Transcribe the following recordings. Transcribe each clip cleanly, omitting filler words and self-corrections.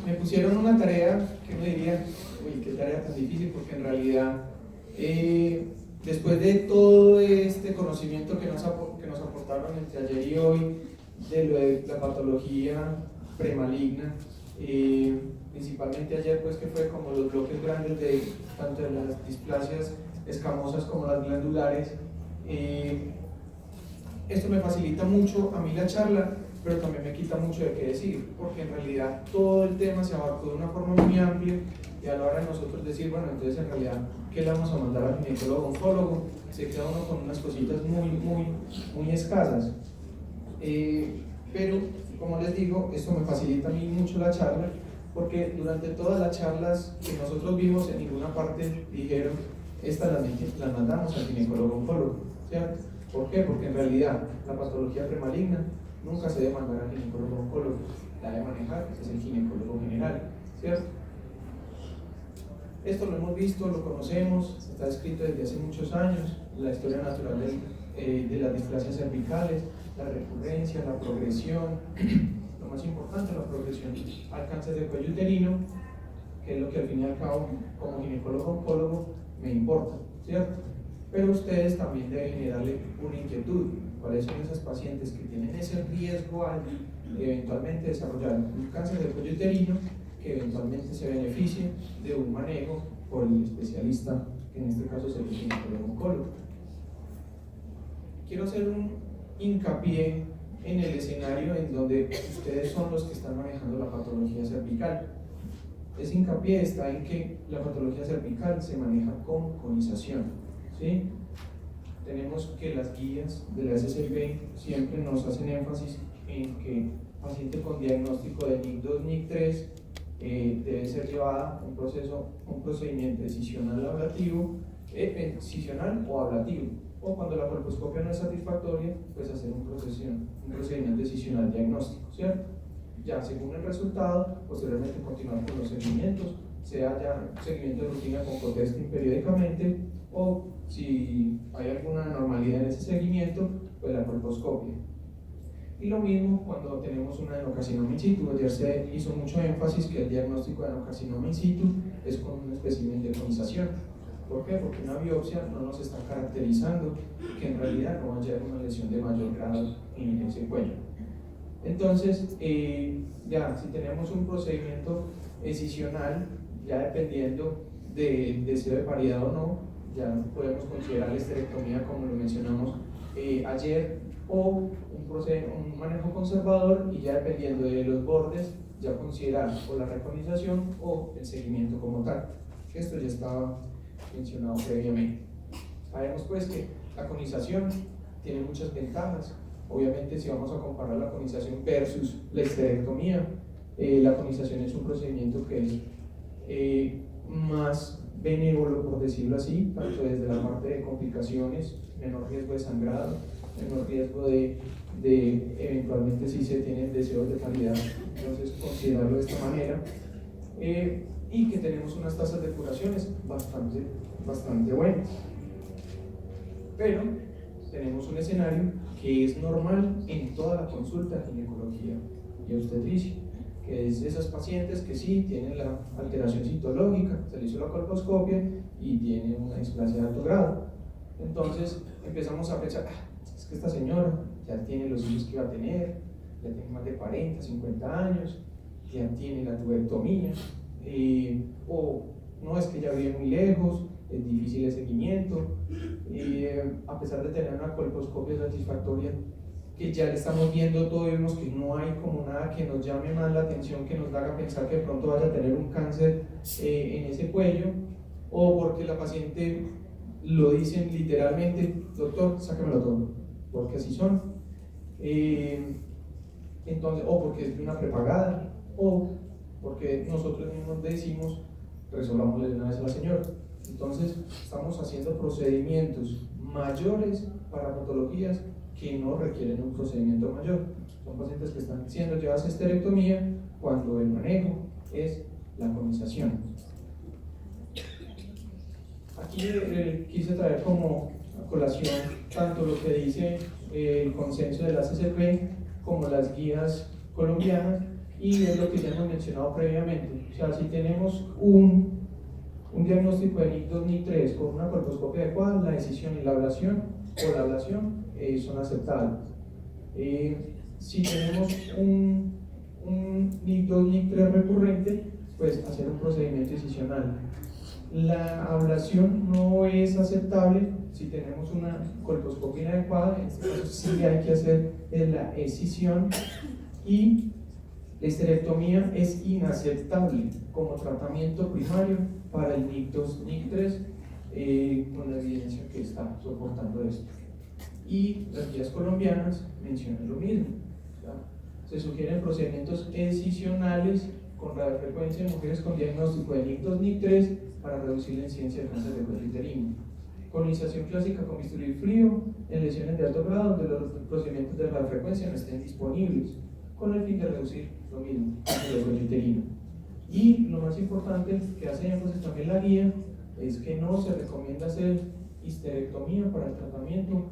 Me pusieron una tarea que uno diría, uy, qué tarea tan difícil, porque en realidad, después de todo este conocimiento que nos aportaron entre ayer y hoy, de lo de la patología premaligna, principalmente ayer, pues que fue como los bloques grandes de tanto de las displasias escamosas como las glandulares, esto me facilita mucho a mí la charla, pero también me quita mucho de qué decir, porque en realidad todo el tema se abarcó de una forma muy amplia, y a la hora de nosotros decir, bueno, entonces en realidad, ¿qué le vamos a mandar al ginecólogo oncólogo? Se queda uno con unas cositas muy escasas. Pero, como les digo, esto me facilita a mí mucho la charla, porque durante todas las charlas que nosotros vimos, en ninguna parte dijeron, estas las mandamos al ginecólogo oncólogo, ¿cierto? ¿Por qué? Porque en realidad la patología premaligna nunca se debe mandar al ginecólogo oncólogo, la debe manejar es el ginecólogo general, ¿cierto? Esto lo hemos visto, lo conocemos, está escrito desde hace muchos años, la historia natural de las displasias cervicales, la recurrencia, la progresión, lo más importante, la progresión al cáncer de cuello uterino, que es lo que al fin y al cabo, como ginecólogo oncólogo, me importa, ¿cierto? Pero ustedes también deben generarle una inquietud. ¿Cuáles son esas pacientes que tienen ese riesgo alto de eventualmente desarrollar un cáncer de cuello uterino, que eventualmente se beneficie de un manejo por el especialista, que en este caso es el ginecólogo oncólogo? Quiero hacer un hincapié en el escenario en donde ustedes son los que están manejando la patología cervical. Ese hincapié está en que la patología cervical se maneja con conización, ¿sí? Tenemos que las guías de la SSLB siempre nos hacen énfasis en que paciente con diagnóstico de NIC2, NIC3 debe ser llevada un procedimiento decisional ablativo, decisional o ablativo, o cuando la colposcopia no es satisfactoria, pues hacer un procedimiento decisional diagnóstico, ¿cierto? Ya según el resultado, posteriormente continuar con los seguimientos, sea ya seguimiento de rutina con cotesting periódicamente, o si hay alguna anormalidad en ese seguimiento, pues la colposcopia. Y lo mismo cuando tenemos una adenocarcinoma in situ. Ayer se hizo mucho énfasis que el diagnóstico de adenocarcinoma in situ es con un espécimen de conización. ¿Por qué? Porque una biopsia no nos está caracterizando que en realidad no haya una lesión de mayor grado en ese cuello. Entonces, ya si tenemos un procedimiento excisional, ya dependiendo del deseo de paridad o no, ya podemos considerar la esterectomía, como lo mencionamos ayer, o un manejo conservador, y ya dependiendo de los bordes, ya considerar o la reconización o el seguimiento como tal. Esto ya estaba mencionado previamente. Sabemos pues que la conización tiene muchas ventajas. Obviamente, si vamos a comparar la conización versus la esterectomía, la conización es un procedimiento que es más benévolo, por decirlo así, tanto desde la parte de complicaciones, menor riesgo de sangrado, menor riesgo de eventualmente, si se tienen deseos de calidad, entonces considerarlo de esta manera, y que tenemos unas tasas de curaciones bastante buenas. Pero tenemos un escenario que es normal en toda la consulta de ginecología y obstetricia, que es esas pacientes que sí tienen la alteración citológica, se le hizo la colposcopia y tiene una displasia de alto grado. Entonces empezamos a pensar, es que esta señora ya tiene los hijos que iba a tener, ya tiene más de 40, 50 años, ya tiene la tubectomía, o no, es que ya vive muy lejos, es difícil el seguimiento, a pesar de tener una colposcopia satisfactoria, que ya le estamos viendo todo y vemos que no hay como nada que nos llame más la atención, que nos haga pensar que de pronto vaya a tener un cáncer en ese cuello, o porque la paciente lo dicen literalmente, doctor, sáquemelo todo, porque así son, entonces, o porque es de una prepagada, o porque nosotros mismos decimos, resolvámosle de una vez a la señora. Entonces estamos haciendo procedimientos mayores para patologías que no requieren un procedimiento mayor. Son pacientes que están siendo llevadas a esterectomía cuando el manejo es la conización. Aquí quise traer como a colación tanto lo que dice el consenso de la CCP como las guías colombianas, y es lo que ya hemos mencionado previamente. O sea, si tenemos un diagnóstico de NIC 2, NIC 3 con una colposcopia adecuada, la decisión y la ablación o la ablación son aceptables. Si tenemos un NIC 2, NIC 3 recurrente, pues hacer un procedimiento decisional. La ablación no es aceptable si tenemos una colposcopia inadecuada, en este caso sí hay que hacer la escisión, y la histerectomía es inaceptable como tratamiento primario para el NIC 2, NIC 3, con la evidencia que está soportando esto. Y las guías colombianas mencionan lo mismo. Se sugieren procedimientos excisionales con radiofrecuencia en mujeres con diagnóstico de NIC 2, NIC 3 para reducir la incidencia de cáncer de cuello uterino. Colonización clásica con bisturí frío en lesiones de alto grado donde los procedimientos de radiofrecuencia no estén disponibles, con el fin de reducir lo mismo, cáncer de cuello uterino. Y lo más importante que hace énfasis también la guía es que no se recomienda hacer histerectomía para el tratamiento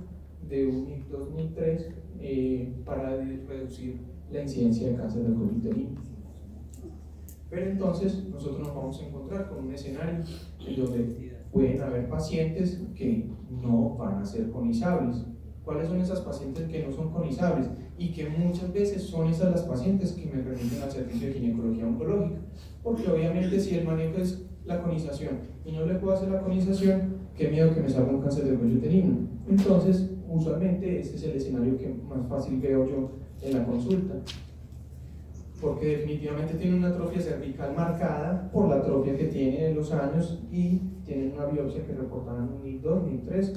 de un NIC 2, NIC 3 para reducir la incidencia de cáncer de cuello uterino. Pero entonces nosotros nos vamos a encontrar con un escenario en donde pueden haber pacientes que no van a ser conizables. ¿Cuáles son esas pacientes que no son conizables? Y que muchas veces son esas las pacientes que me remiten al servicio de ginecología oncológica. Porque obviamente si el manejo es la conización y no le puedo hacer la conización, qué miedo que me salga un cáncer de cuello uterino. Entonces, usualmente este es el escenario que más fácil veo yo en la consulta, porque definitivamente tiene una atrofia cervical marcada por la atrofia que tiene en los años y tienen una biopsia que reportarán un NIC 2, NIC 3,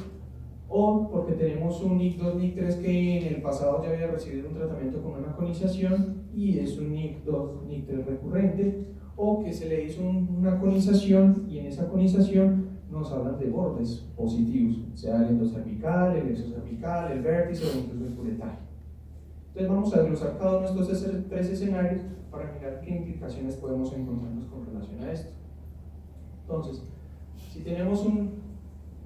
o porque tenemos un NIC 2, NIC 3 que en el pasado ya había recibido un tratamiento con una conización y es un NIC 2, NIC 3 recurrente, o que se le hizo una conización y en esa conización nos hablan de bordes positivos, sea el endocervical, el exocervical, el vértice o incluso el curetaje. Entonces vamos a desglosar cada uno de estos tres escenarios para mirar qué implicaciones podemos encontrarnos con relación a esto. Entonces, si tenemos un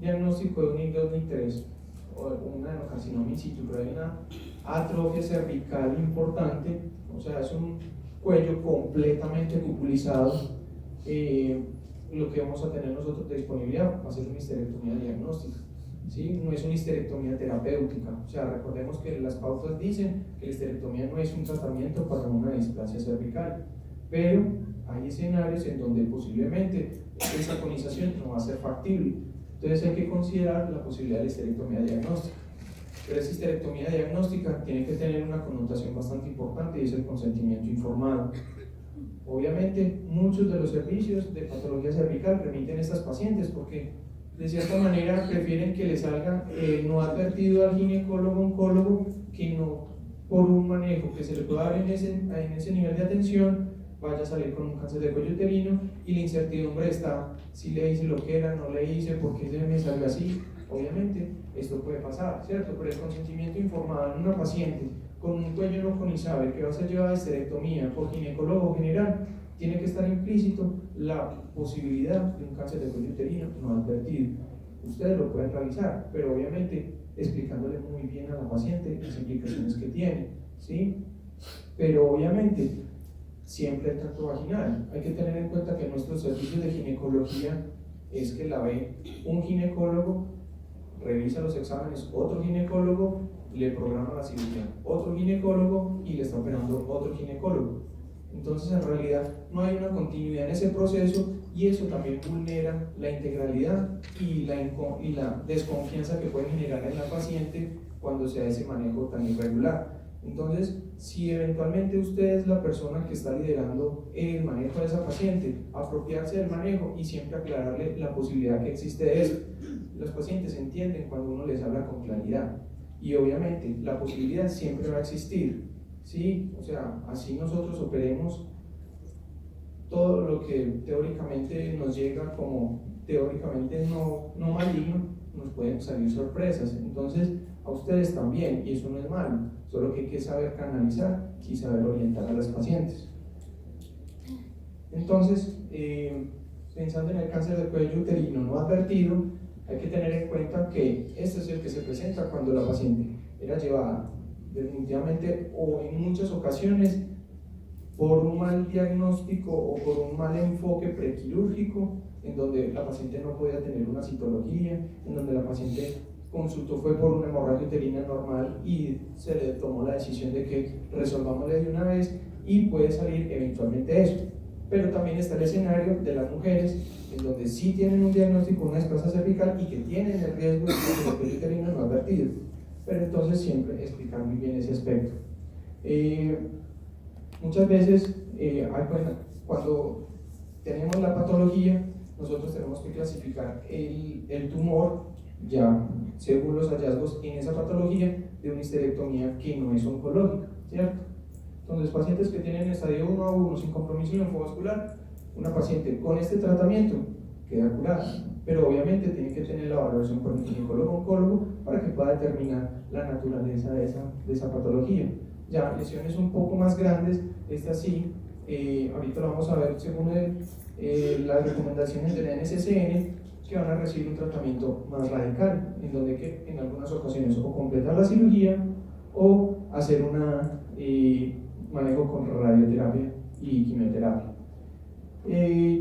diagnóstico de un NIC 2, NIC 3 o un adenocarcinoma in situ, pero hay una atrofia cervical importante, o sea, es un cuello completamente cupulizado, lo que vamos a tener nosotros de disponibilidad va a ser una histerectomía diagnóstica. ¿Sí? No es una histerectomía terapéutica, o sea, recordemos que las pautas dicen que la histerectomía no es un tratamiento para una displasia cervical, pero hay escenarios en donde posiblemente esa conización no va a ser factible, entonces hay que considerar la posibilidad de la histerectomía diagnóstica. Pero esa histerectomía diagnóstica tiene que tener una connotación bastante importante y es el consentimiento informado. Obviamente muchos de los servicios de patología cervical remiten a estas pacientes porque de cierta manera prefieren que les salga no advertido al ginecólogo oncólogo que no por un manejo que se le pueda dar en ese nivel de atención vaya a salir con un cáncer de cuello uterino y la incertidumbre está si le hice lo que era, no le hice, por qué se me salió así. Obviamente esto puede pasar, ¿cierto? Pero el consentimiento informado en una paciente con un cuello no conizable que va a ser llevada a histerectomía por ginecólogo general, tiene que estar implícito la posibilidad de un cáncer de cuello uterino no advertido. Ustedes lo pueden realizar, pero obviamente explicándole muy bien a la paciente las implicaciones que tiene, ¿sí? Pero obviamente siempre el tracto vaginal. Hay que tener en cuenta que nuestro servicio de ginecología es que la ve un ginecólogo, revisa los exámenes, otro ginecólogo, le programa la cirugía, otro ginecólogo y le está operando otro ginecólogo. Entonces en realidad no hay una continuidad en ese proceso y eso también vulnera la integralidad y la desconfianza que puede generar en la paciente cuando se da ese manejo tan irregular. Entonces, si eventualmente usted es la persona que está liderando el manejo de esa paciente, apropiarse del manejo y siempre aclararle la posibilidad que existe de eso. Los pacientes entienden cuando uno les habla con claridad y obviamente la posibilidad siempre va a existir. Sí, o sea, así nosotros operemos todo lo que teóricamente nos llega como teóricamente no maligno, nos pueden salir sorpresas. Entonces, a ustedes también, y eso no es malo, solo que hay que saber canalizar y saber orientar a las pacientes. Entonces, pensando en el cáncer del cuello uterino no advertido, hay que tener en cuenta que este es el que se presenta cuando la paciente era llevada definitivamente o en muchas ocasiones por un mal diagnóstico o por un mal enfoque prequirúrgico, en donde la paciente no podía tener una citología, en donde la paciente consultó fue por una hemorragia uterina normal y se le tomó la decisión de que resolvámosle de una vez y puede salir eventualmente eso. Pero también está el escenario de las mujeres en donde sí tienen un diagnóstico de una displasia cervical y que tienen el riesgo de un uterino no advertido. Pero entonces siempre explicar muy bien ese aspecto. Muchas veces cuando tenemos la patología, nosotros tenemos que clasificar el tumor ya según los hallazgos en esa patología de una histerectomía que no es oncológica, ¿cierto? Entonces, pacientes que tienen estadio 1A1 sin compromiso linfovascular, una paciente con este tratamiento queda curada, pero obviamente tiene que tener la valoración por el ginecólogo-oncólogo para que pueda determinar la naturaleza de esa patología. Ya lesiones un poco más grandes, estas sí, ahorita lo vamos a ver según las recomendaciones del NCCN, que van a recibir un tratamiento más radical, en donde que en algunas ocasiones o completar la cirugía o hacer un manejo con radioterapia y quimioterapia.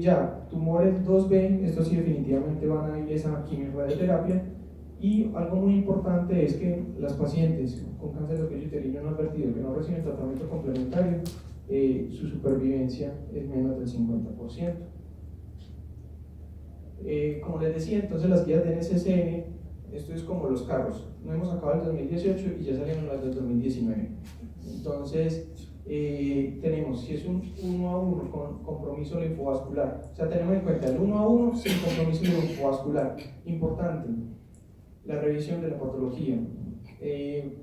Ya, tumores 2B, estos sí definitivamente van a ir a esa quimio-radioterapia. Y algo muy importante es que las pacientes con cáncer de cuello uterino no advertido que no reciben tratamiento complementario, su supervivencia es menos del 50%. Como les decía, entonces las guías de NCCN, esto es como los carros, no hemos acabado el 2018 y ya salieron las del 2019. Entonces, tenemos, si es un 1A1 con compromiso linfovascular, o sea, tenemos en cuenta el 1A1 sin compromiso linfovascular. Importante, la revisión de la patología. El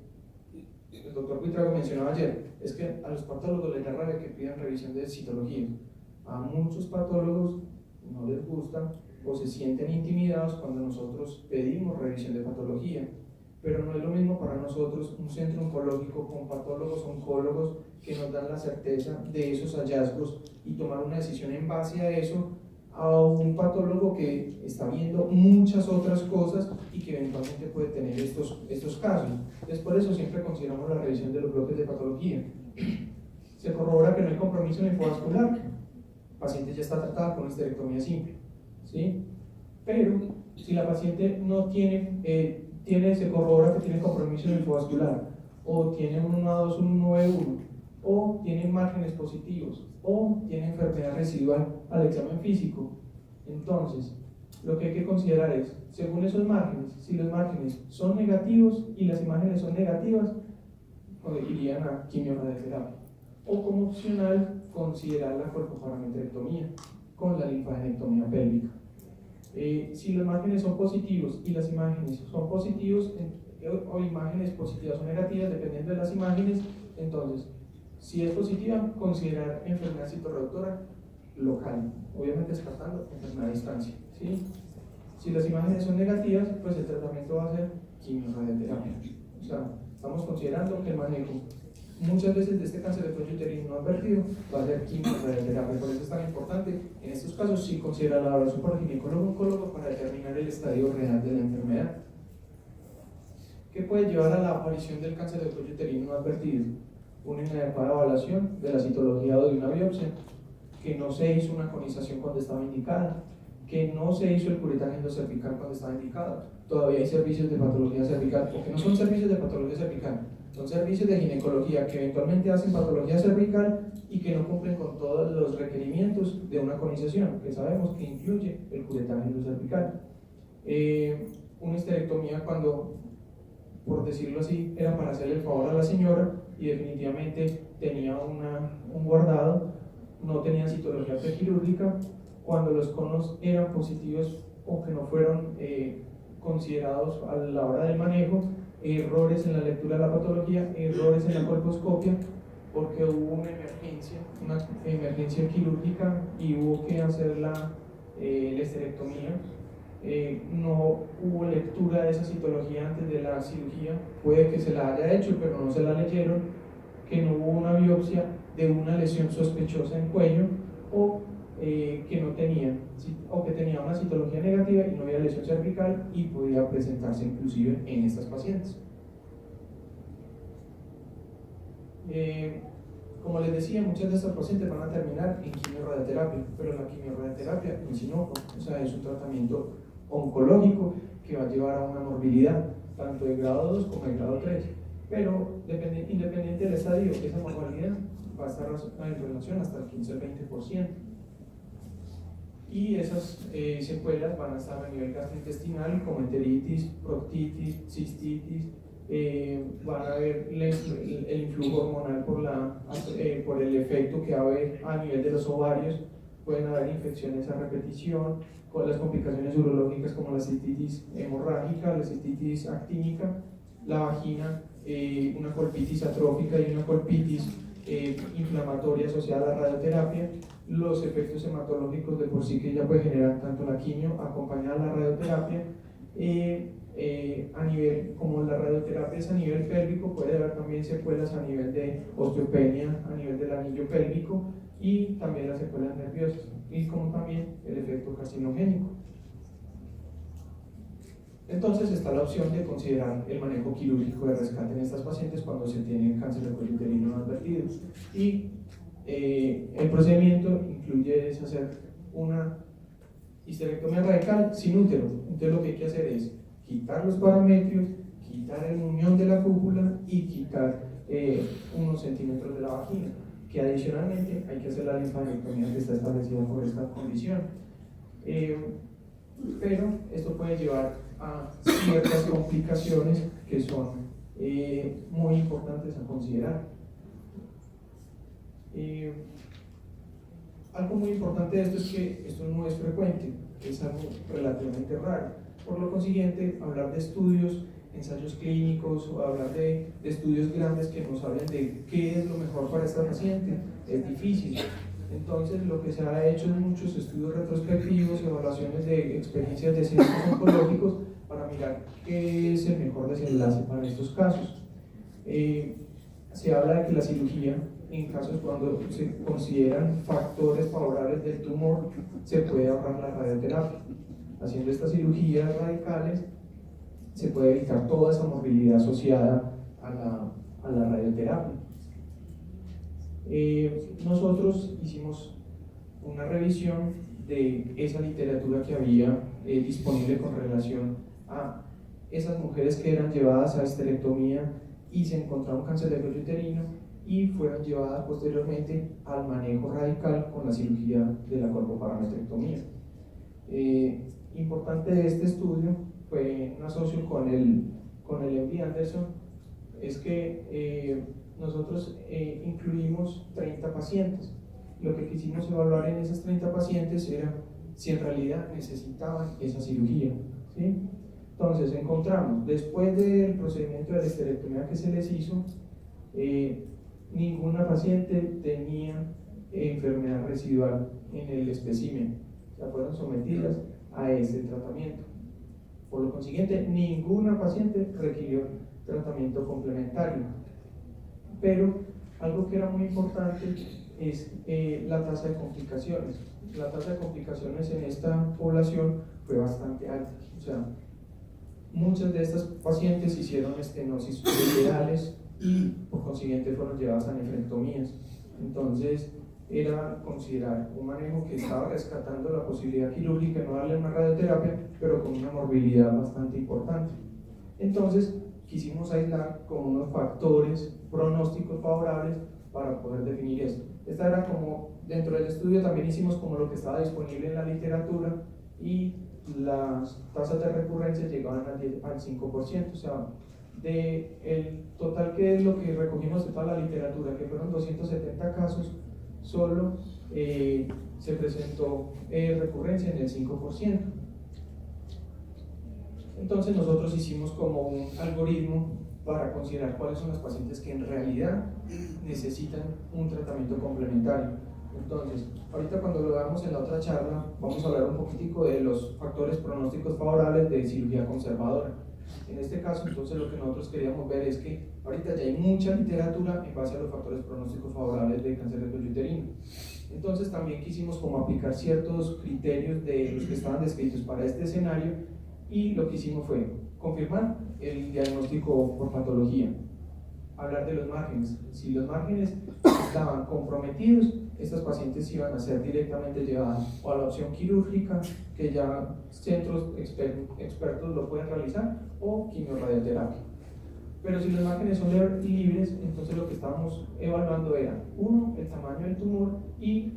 doctor Buitrago mencionaba ayer, es que a los patólogos les da rabia que pidan revisión de citología. A muchos patólogos no les gusta o se sienten intimidados cuando nosotros pedimos revisión de patología, pero no es lo mismo para nosotros un centro oncológico con patólogos oncólogos que nos dan la certeza de esos hallazgos y tomar una decisión en base a eso, a un patólogo que está viendo muchas otras cosas y que eventualmente puede tener estos casos. Entonces, por eso siempre consideramos la revisión de los bloques de patología. Se corrobora que no hay compromiso linfovascular, el paciente ya está tratada con histerectomía simple, ¿sí? Pero si la paciente no se corrobora que tiene compromiso linfovascular, o tiene un 1A2, un 1B1, o tiene márgenes positivos, o tiene enfermedad residual al examen físico, entonces lo que hay que considerar es, según esos márgenes, si los márgenes son negativos y las imágenes son negativas, irían a quimio-radioterapia, o como opcional considerar la cuerpoparametrectomía con la linfadenectomía pélvica. Si los márgenes son positivos y las imágenes son positivos o imágenes positivas o negativas, dependiendo de las imágenes, entonces, si es positiva, considerar enfermedad citorreductora local, obviamente descartando enfermedad a distancia, ¿sí? Si las imágenes son negativas, pues el tratamiento va a ser quimio-radioterapia. O sea, estamos considerando que el manejo muchas veces de este cáncer de cuello uterino no advertido va a ser quimio-radioterapia. Por eso es tan importante en estos casos sí considerar la valoración por el ginecólogo-oncólogo para determinar el estadio real de la enfermedad. ¿Qué puede llevar a la aparición del cáncer de cuello uterino no advertido? Una inadecuada evaluación de la citología o de una biopsia, que no se hizo una conización cuando estaba indicada, que no se hizo el curetaje endocervical cuando estaba indicado. Todavía hay servicios de patología cervical, porque no son servicios de patología cervical, son servicios de ginecología que eventualmente hacen patología cervical y que no cumplen con todos los requerimientos de una conización, que sabemos que incluye el curetaje endocervical. Una histerectomía cuando, por decirlo así, era para hacerle el favor a la señora y definitivamente tenía un guardado, no tenía citología prequirúrgica, cuando los conos eran positivos o que no fueron considerados a la hora del manejo, errores en la lectura de la patología, errores en la colposcopia, porque hubo una emergencia quirúrgica y hubo que hacer la histerectomía. No hubo lectura de esa citología antes de la cirugía, puede que se la haya hecho pero no se la leyeron, que no hubo una biopsia de una lesión sospechosa en cuello, o que no tenía, o que tenía una citología negativa y no había lesión cervical y podía presentarse inclusive en estas pacientes. Como les decía, muchas de estas pacientes van a terminar en quimiorradioterapia, pero la quimiorradioterapia no es inocuo, o sea, es un tratamiento oncológico que va a llevar a una morbilidad, tanto de grado 2 como de grado 3, pero independiente del estadio, esa morbilidad va a estar en relación hasta el 15 al 20%. Y esas secuelas van a estar a nivel gastrointestinal, como enteritis, proctitis, cistitis, van a haber el influjo hormonal por el efecto que va a haber a nivel de los ovarios, pueden haber infecciones a repetición, con las complicaciones urológicas como la cistitis hemorrágica, la cistitis actínica, la vagina, una colpitis atrófica y una colpitis inflamatoria asociada a la radioterapia, los efectos hematológicos de por sí que ya puede generar tanto la quimio acompañada de la radioterapia, a nivel, como la radioterapia es a nivel pélvico, puede haber también secuelas a nivel de osteopenia, a nivel del anillo pélvico y también las secuelas nerviosas y como también el efecto carcinogénico. Entonces está la opción de considerar el manejo quirúrgico de rescate en estas pacientes cuando se tiene cáncer de cuello uterino no advertido. Y el procedimiento incluye hacer una histerectomía radical sin útero. Entonces lo que hay que hacer es quitar los parametrios, quitar el muñón de la cúpula y quitar unos centímetros de la vagina, que adicionalmente hay que hacer la linfadenectomía que está establecida por esta condición. Pero esto puede llevar a ciertas complicaciones que son muy importantes a considerar. Algo muy importante de esto es que esto no es frecuente, es algo relativamente raro. Por lo consiguiente, hablar de estudios, ensayos clínicos o hablar de estudios grandes que nos hablen de qué es lo mejor para esta paciente es difícil. Entonces, lo que se ha hecho en muchos estudios retrospectivos, evaluaciones de experiencias de centros oncológicos para mirar qué es el mejor desenlace para estos casos. Se habla de que la cirugía, en casos cuando se consideran factores favorables del tumor, se puede ahorrar la radioterapia. Haciendo estas cirugías radicales, se puede evitar toda esa morbilidad asociada a la radioterapia. Nosotros hicimos una revisión de esa literatura que había disponible con relación a esas mujeres que eran llevadas a histerectomía y se encontraba un cáncer de cuello uterino y fueron llevadas posteriormente al manejo radical con la cirugía de la corpoparametrectomía. Importante de este estudio fue un asocio con el MD Anderson, es que nosotros incluimos 30 pacientes. Lo que quisimos evaluar en esas 30 pacientes era si en realidad necesitaban esa cirugía, ¿sí? Entonces encontramos, después del procedimiento de la histerectomía que se les hizo, ninguna paciente tenía enfermedad residual en el espécimen, o sea, fueron sometidas a ese tratamiento. Por lo consiguiente, ninguna paciente requirió tratamiento complementario. Pero algo que era muy importante es la tasa de complicaciones. La tasa de complicaciones en esta población fue bastante alta. O sea, muchas de estas pacientes hicieron estenosis ureterales y por consiguiente fueron llevadas a nefrectomías. Entonces, era considerar un manejo que estaba rescatando la posibilidad quirúrgica, no darle una radioterapia, pero con una morbilidad bastante importante. Entonces, quisimos aislar con unos factores pronósticos favorables para poder definir esto. Esta era como, dentro del estudio también hicimos como lo que estaba disponible en la literatura y las tasas de recurrencia llegaban al 5%, o sea, del total que es lo que recogimos de toda la literatura, que fueron 270 casos, solo se presentó recurrencia en el 5%. Entonces nosotros hicimos como un algoritmo para considerar cuáles son las pacientes que en realidad necesitan un tratamiento complementario. Entonces, ahorita cuando lo veamos en la otra charla, vamos a hablar un poquitico de los factores pronósticos favorables de cirugía conservadora. En este caso, entonces, lo que nosotros queríamos ver es que ahorita ya hay mucha literatura en base a los factores pronósticos favorables de cáncer de cuello uterino. Entonces, también quisimos como aplicar ciertos criterios de los que estaban descritos para este escenario y lo que hicimos fue confirmar el diagnóstico por patología. hablar de los márgenes. Si los márgenes estaban comprometidos, estas pacientes iban a ser directamente llevadas o a la opción quirúrgica, que ya centros expertos lo pueden realizar, o quimiorradioterapia. Pero si los márgenes son libres, entonces lo que estábamos evaluando era, uno, el tamaño del tumor y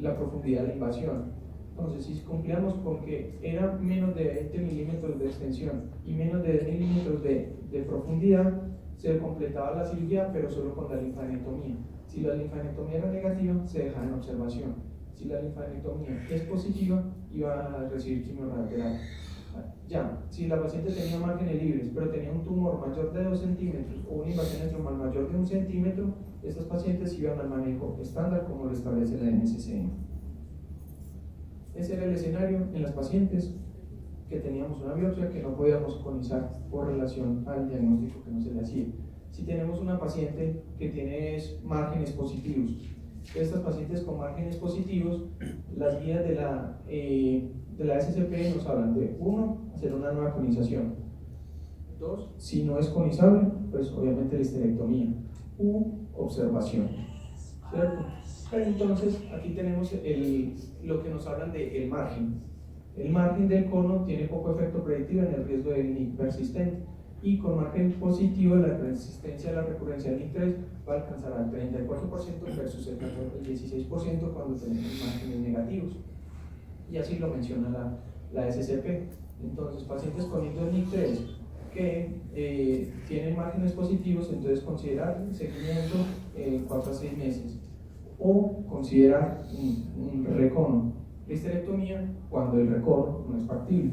la profundidad de la invasión. Entonces, si cumplíamos con que era menos de 20 milímetros de extensión y menos de 10 milímetros de profundidad, se completaba la cirugía, pero solo con la linfadenectomía. Si la linfadenectomía era negativa, se dejaba en observación. Si la linfadenectomía es positiva, iba a recibir quimioterapia. Ya, si la paciente tenía márgenes libres, pero tenía un tumor mayor de 2 centímetros o una invasión estromal mayor de 1 centímetro, estas pacientes iban al manejo estándar como lo establece la NCCN. Ese era el escenario en las pacientes que teníamos una biopsia que no podíamos conizar por relación al diagnóstico que no se le hacía. Si tenemos una paciente que tiene márgenes positivos, estas pacientes con márgenes positivos, las guías de la SCP nos hablan de 1, hacer una nueva conización; 2, si no es conizable, pues obviamente la histerectomía u observación, ¿cierto? Pero entonces aquí tenemos lo que nos hablan del margen. El margen del cono tiene poco efecto predictivo en el riesgo del NIC persistente, y con margen positivo la resistencia a la recurrencia del NIC3 va a alcanzar al 34% versus el 16% cuando tenemos márgenes negativos, y así lo menciona la SCP. Entonces, pacientes con NIC3 que tienen márgenes positivos, entonces considerar seguimiento 4 a 6 meses, o considerar un recono, la histerectomía cuando el recono no es factible.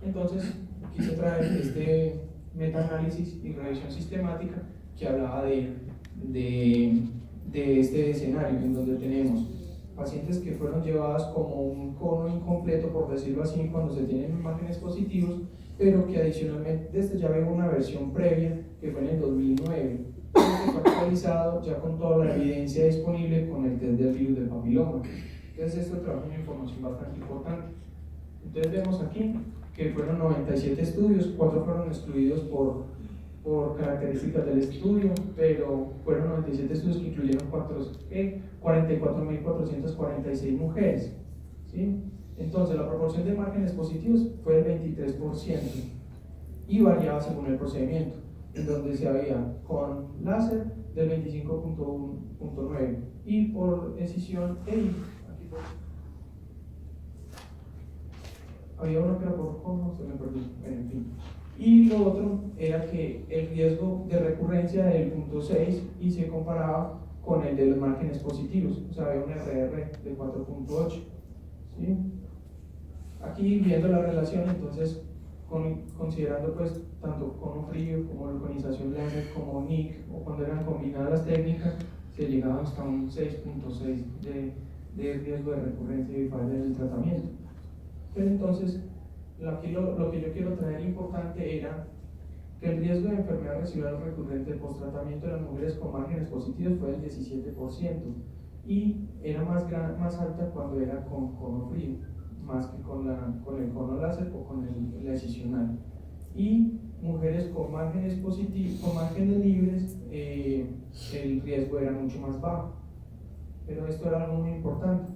Entonces, quise traer este metaanálisis y revisión sistemática que hablaba de este escenario en donde tenemos pacientes que fueron llevadas como un cono incompleto, por decirlo así, cuando se tienen márgenes positivos, pero que adicionalmente, desde ya veo una versión previa que fue en el 2009, que fue actualizado ya con toda la evidencia disponible con el test del virus del papiloma. Entonces esto trajo una información bastante importante. Entonces vemos aquí que fueron 97 estudios, 4 fueron excluidos por características del estudio, pero fueron 97 estudios que incluyeron 44.446 mujeres, ¿sí? Entonces la proporción de márgenes positivos fue del 23% y variaba según el procedimiento, en donde se había con láser del 25.9 y por excisión había uno que era por cono, se me perdió, en fin. Y lo otro era que el riesgo de recurrencia era del 0.6 y se comparaba con el de los márgenes positivos, o sea, había un RR de 4.8, ¿sí? Aquí viendo la relación, entonces, considerando pues tanto cono frío como localización láser como NIC, o cuando eran combinadas las técnicas, se llegaba hasta un 6.6 de riesgo de recurrencia y falla del tratamiento. Pero entonces, aquí lo que yo quiero traer importante era que el riesgo de enfermedad residual recurrente del posttratamiento de las mujeres con márgenes positivos fue del 17% y era más alta cuando era con cono frío, más que con el cono láser o con la excisional. Y mujeres con márgenes positivos, con márgenes libres, el riesgo era mucho más bajo. Pero esto era algo muy importante,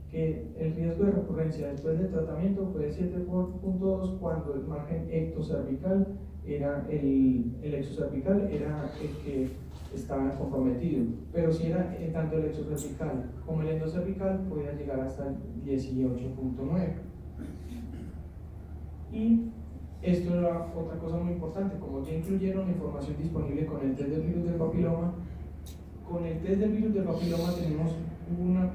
que el riesgo de recurrencia después del tratamiento fue de 7.2 cuando el margen ectocervical era el exocervical era el que estaba comprometido, pero si era tanto el exocervical como el endocervical podía llegar hasta el 18.9. Y esto era otra cosa muy importante, como ya incluyeron la información disponible con el test del virus del papiloma. Con el test del virus del papiloma tenemos un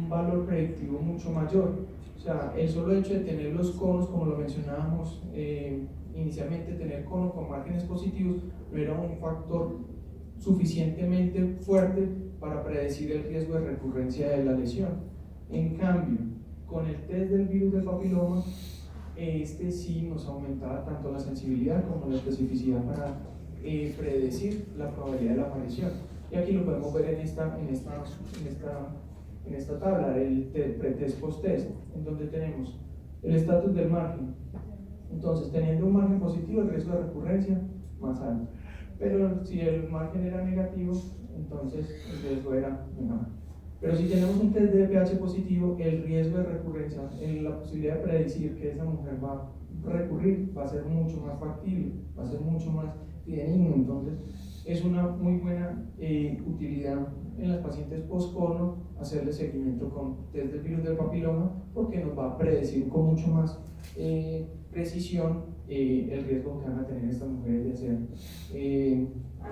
valor predictivo mucho mayor. O sea, el solo hecho de tener los conos, como lo mencionábamos inicialmente, tener conos con márgenes positivos no era un factor suficientemente fuerte para predecir el riesgo de recurrencia de la lesión. En cambio, con el test del virus del papiloma, este sí nos aumentaba tanto la sensibilidad como la especificidad para predecir la probabilidad de la aparición. Y aquí lo podemos ver en esta tabla, el pretest post-test, en donde tenemos el estatus del margen Entonces, teniendo un margen positivo, el riesgo de recurrencia más alto. Pero si el margen era negativo, entonces el riesgo era menor. Pero si tenemos un test de pH positivo, el riesgo de recurrencia, la posibilidad de predecir que esa mujer va a recurrir, va a ser mucho más factible, va a ser mucho más fidedigno. Entonces, es una muy buena utilidad en las pacientes post-cono hacerle seguimiento con test del virus del papiloma, porque nos va a predecir con mucho más precisión el riesgo que van a tener estas mujeres de hacer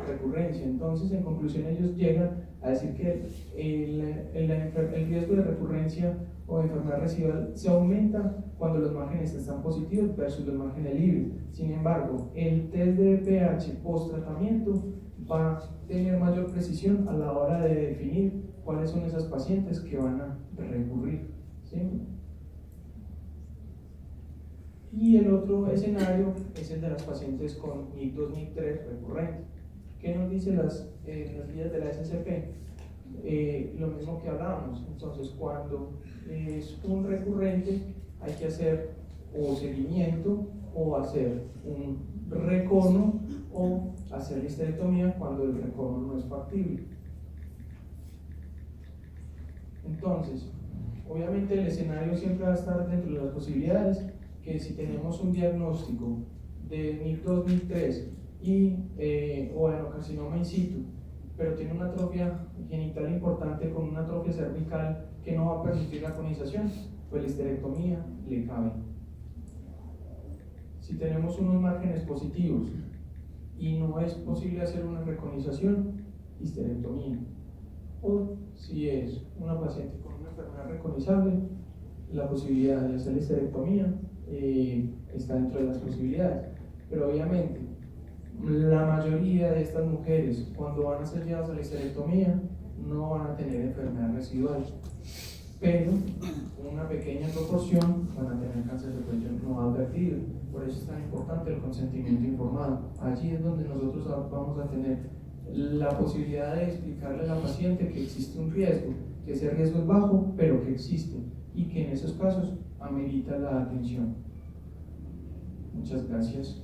recurrencia. Entonces, en conclusión, ellos llegan a decir que el riesgo de recurrencia o de enfermedad residual se aumenta cuando los márgenes están positivos versus los márgenes libres. Sin embargo, el test de pH post-tratamiento va a tener mayor precisión a la hora de definir cuáles son esas pacientes que van a recurrir, ¿sí? Y el otro escenario es el de las pacientes con NIC2, NIC3 recurrentes. ¿Qué nos dicen las guías de la SCP? Lo mismo que hablábamos. Entonces, cuando es un recurrente, hay que hacer o seguimiento o hacer un recono o hacer la histerectomía cuando el recono no es factible. Entonces, obviamente el escenario siempre va a estar dentro de las posibilidades, que si tenemos un diagnóstico de NIC2, NIC3 o adenocarcinoma in situ, pero tiene una atrofia genital importante con una atrofia cervical que no va a permitir la conización, pues la histerectomía le cabe. Si tenemos unos márgenes positivos y no es posible hacer una reconización, histerectomía. O si es una paciente con una enfermedad reconizable, la posibilidad de hacer la histerectomía está dentro de las posibilidades. Pero obviamente, la mayoría de estas mujeres, cuando van a ser llevadas a la histerectomía, no van a tener enfermedad residual, pero una pequeña proporción van a tener cáncer de cuello no advertido. Por eso es tan importante el consentimiento informado. Allí es donde nosotros vamos a tener la posibilidad de explicarle a la paciente que existe un riesgo, que ese riesgo es bajo, pero que existe, y que en esos casos amerita la atención. Muchas gracias.